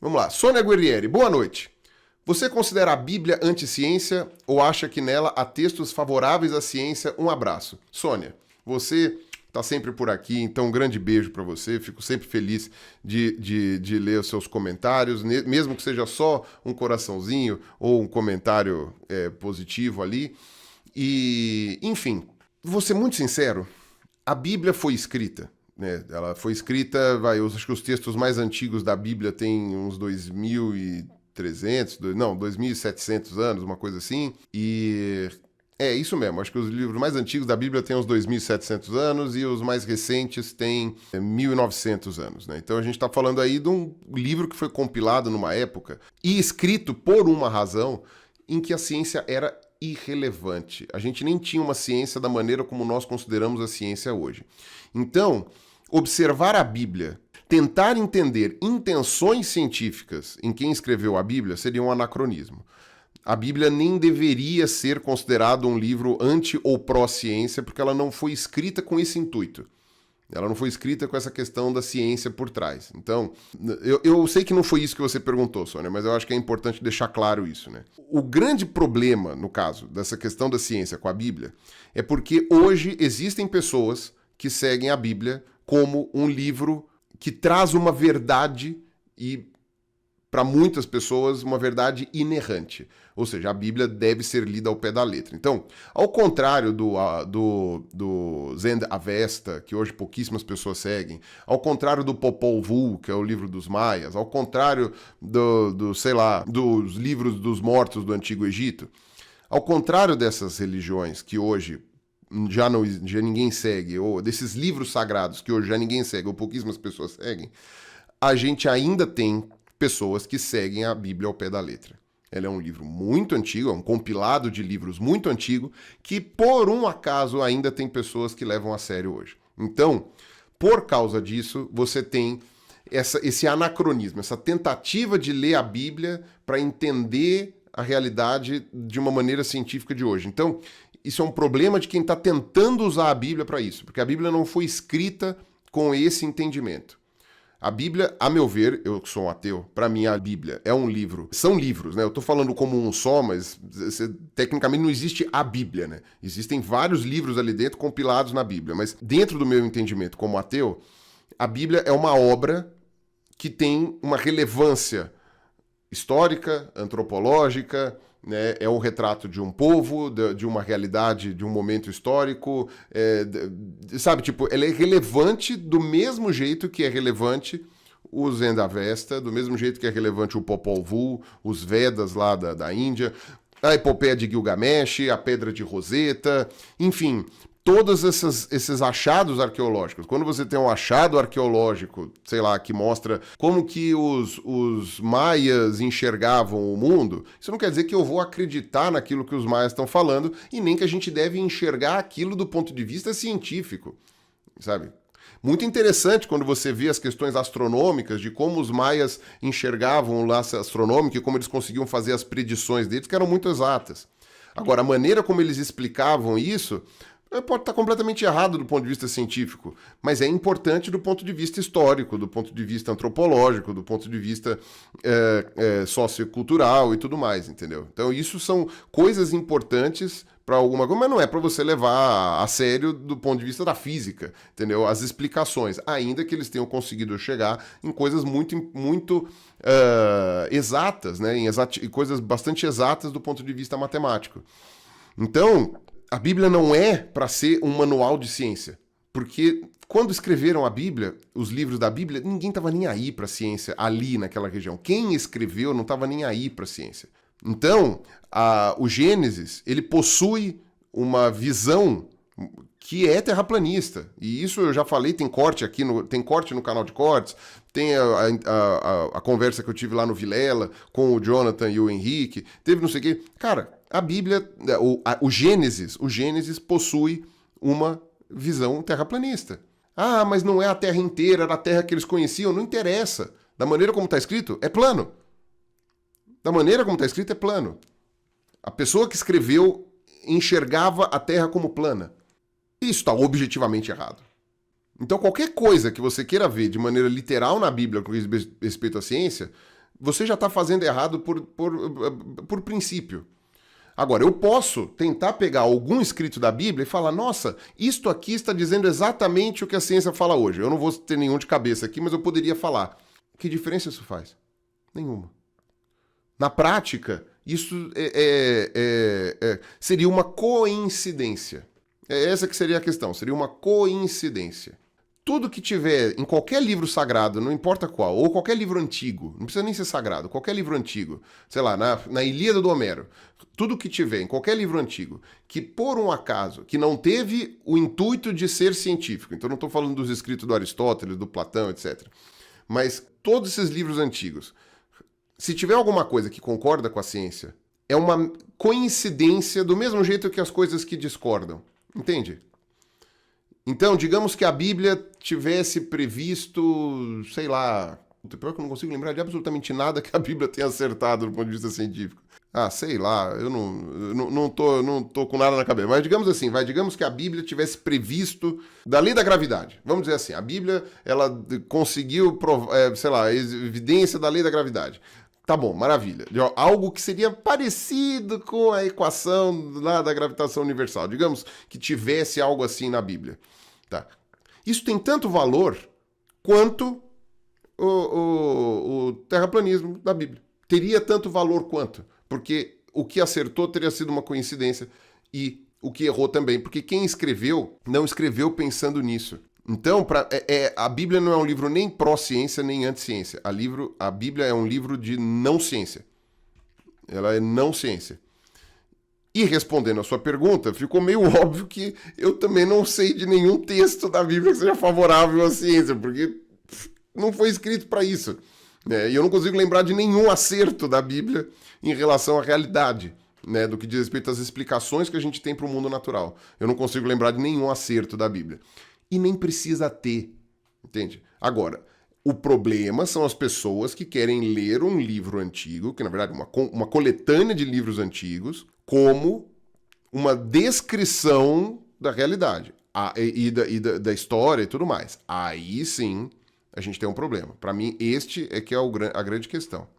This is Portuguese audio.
Vamos lá. Sônia Guerrieri, boa noite. Você considera a Bíblia anti-ciência ou acha que nela há textos favoráveis à ciência? Um abraço. Sônia, você está sempre por aqui, então um grande beijo para você. Fico sempre feliz de ler os seus comentários, mesmo que seja só um coraçãozinho ou um comentário positivo ali. E, enfim, vou ser muito sincero, a Bíblia foi escrita. Ela foi escrita, eu acho que os textos mais antigos da Bíblia têm uns 2.300, 2.700 anos, uma coisa assim, e é isso mesmo, acho que os livros mais antigos da Bíblia têm uns 2.700 anos e os mais recentes têm 1.900 anos, né? Então a gente está falando aí de um livro que foi compilado numa época e escrito por uma razão em que a ciência era irrelevante. A gente nem tinha uma ciência da maneira como nós consideramos a ciência hoje. Então, observar a Bíblia, tentar entender intenções científicas em quem escreveu a Bíblia seria um anacronismo. A Bíblia nem deveria ser considerado um livro anti- ou pró-ciência, porque ela não foi escrita com esse intuito. Ela não foi escrita com essa questão da ciência por trás. Então, eu sei que não foi isso que você perguntou, Sônia, mas eu acho que é importante deixar claro isso, né? O grande problema, no caso, dessa questão da ciência com a Bíblia, é porque hoje existem pessoas que seguem a Bíblia como um livro que traz uma verdade e, para muitas pessoas, uma verdade inerrante. Ou seja, a Bíblia deve ser lida ao pé da letra. Então, ao contrário do Zend Avesta, que hoje pouquíssimas pessoas seguem, ao contrário do Popol Vuh, que é o livro dos maias, ao contrário dos livros dos mortos do Antigo Egito, ao contrário dessas religiões que hoje já ninguém segue, ou desses livros sagrados que hoje já ninguém segue, ou pouquíssimas pessoas seguem, a gente ainda tem pessoas que seguem a Bíblia ao pé da letra. Ela é um livro muito antigo, é um compilado de livros muito antigo, que por um acaso ainda tem pessoas que levam a sério hoje. Então, por causa disso, você tem esse anacronismo, essa tentativa de ler a Bíblia para entender a realidade de uma maneira científica de hoje. Então, isso é um problema de quem está tentando usar a Bíblia para isso, porque a Bíblia não foi escrita com esse entendimento. A Bíblia, a meu ver, eu que sou um ateu, para mim a Bíblia é um livro. São livros, né? Eu estou falando como um só, mas tecnicamente não existe a Bíblia, né? Existem vários livros ali dentro compilados na Bíblia, mas dentro do meu entendimento como ateu, a Bíblia é uma obra que tem uma relevância histórica, antropológica, né? É um retrato de um povo, de uma realidade, de um momento histórico, sabe, tipo, ela é relevante do mesmo jeito que é relevante o Zend Avesta, do mesmo jeito que é relevante o Popol Vuh, os Vedas lá da Índia, a epopeia de Gilgamesh, a Pedra de Roseta, enfim, todos esses achados arqueológicos. Quando você tem um achado arqueológico, sei lá, que mostra como que os maias enxergavam o mundo, isso não quer dizer que eu vou acreditar naquilo que os maias estão falando e nem que a gente deve enxergar aquilo do ponto de vista científico, sabe? Muito interessante quando você vê as questões astronômicas de como os maias enxergavam o laço astronômico e como eles conseguiam fazer as predições deles, que eram muito exatas. Agora, a maneira como eles explicavam isso pode estar completamente errado do ponto de vista científico, mas é importante do ponto de vista histórico, do ponto de vista antropológico, do ponto de vista sociocultural e tudo mais, entendeu? Então isso são coisas importantes para alguma coisa, mas não é para você levar a sério do ponto de vista da física, entendeu? As explicações, ainda que eles tenham conseguido chegar em coisas muito exatas, né? Em coisas bastante exatas do ponto de vista matemático. Então, a Bíblia não é para ser um manual de ciência, porque quando escreveram a Bíblia, os livros da Bíblia, ninguém estava nem aí para a ciência ali naquela região. Quem escreveu não estava nem aí para a ciência. Então, o Gênesis, ele possui uma visão que é terraplanista. E isso eu já falei, tem corte no canal de cortes, tem a conversa que eu tive lá no Vilela com o Jonathan e o Henrique, teve não sei o quê. Cara, a Bíblia, o Gênesis possui uma visão terraplanista. Ah, mas não é a Terra inteira, era a Terra que eles conheciam, não interessa. Da maneira como está escrito, é plano. Da maneira como está escrito, é plano. A pessoa que escreveu enxergava a Terra como plana. Isso está objetivamente errado. Então qualquer coisa que você queira ver de maneira literal na Bíblia com respeito à ciência, você já está fazendo errado por princípio. Agora, eu posso tentar pegar algum escrito da Bíblia e falar, nossa, isto aqui está dizendo exatamente o que a ciência fala hoje. Eu não vou ter nenhum de cabeça aqui, mas eu poderia falar. Que diferença isso faz? Nenhuma. Na prática, isso seria uma coincidência. Essa que seria a questão, seria uma coincidência. Tudo que tiver em qualquer livro sagrado, não importa qual, ou qualquer livro antigo, não precisa nem ser sagrado, qualquer livro antigo, sei lá, na Ilíada do Homero, tudo que tiver em qualquer livro antigo, que por um acaso, que não teve o intuito de ser científico, então não estou falando dos escritos do Aristóteles, do Platão, etc., mas todos esses livros antigos, se tiver alguma coisa que concorda com a ciência, é uma coincidência do mesmo jeito que as coisas que discordam, entende? Então, digamos que a Bíblia tivesse previsto, sei lá... Pior que eu não consigo lembrar de absolutamente nada que a Bíblia tenha acertado do ponto de vista científico. Ah, sei lá, eu não tô com nada na cabeça. Mas digamos assim, digamos que a Bíblia tivesse previsto da lei da gravidade. Vamos dizer assim, a Bíblia, ela conseguiu, sei lá, evidência da lei da gravidade. Tá bom, maravilha. Algo que seria parecido com a equação lá da gravitação universal. Digamos que tivesse algo assim na Bíblia. Tá. Isso tem tanto valor quanto o terraplanismo da Bíblia. Teria tanto valor quanto. Porque o que acertou teria sido uma coincidência e o que errou também. Porque quem escreveu, não escreveu pensando nisso. Então, a Bíblia não é um livro nem pró-ciência, nem anti-ciência. A Bíblia é um livro de não-ciência. Ela é não-ciência. E respondendo a sua pergunta, ficou meio óbvio que eu também não sei de nenhum texto da Bíblia que seja favorável à ciência, porque não foi escrito para isso. Né? E eu não consigo lembrar de nenhum acerto da Bíblia em relação à realidade, né? Do que diz respeito às explicações que a gente tem para o mundo natural. Eu não consigo lembrar de nenhum acerto da Bíblia. E nem precisa ter, entende? Agora, o problema são as pessoas que querem ler um livro antigo, que na verdade é uma coletânea de livros antigos, como uma descrição da realidade da história e tudo mais. Aí sim a gente tem um problema. Para mim, este é que é a grande questão.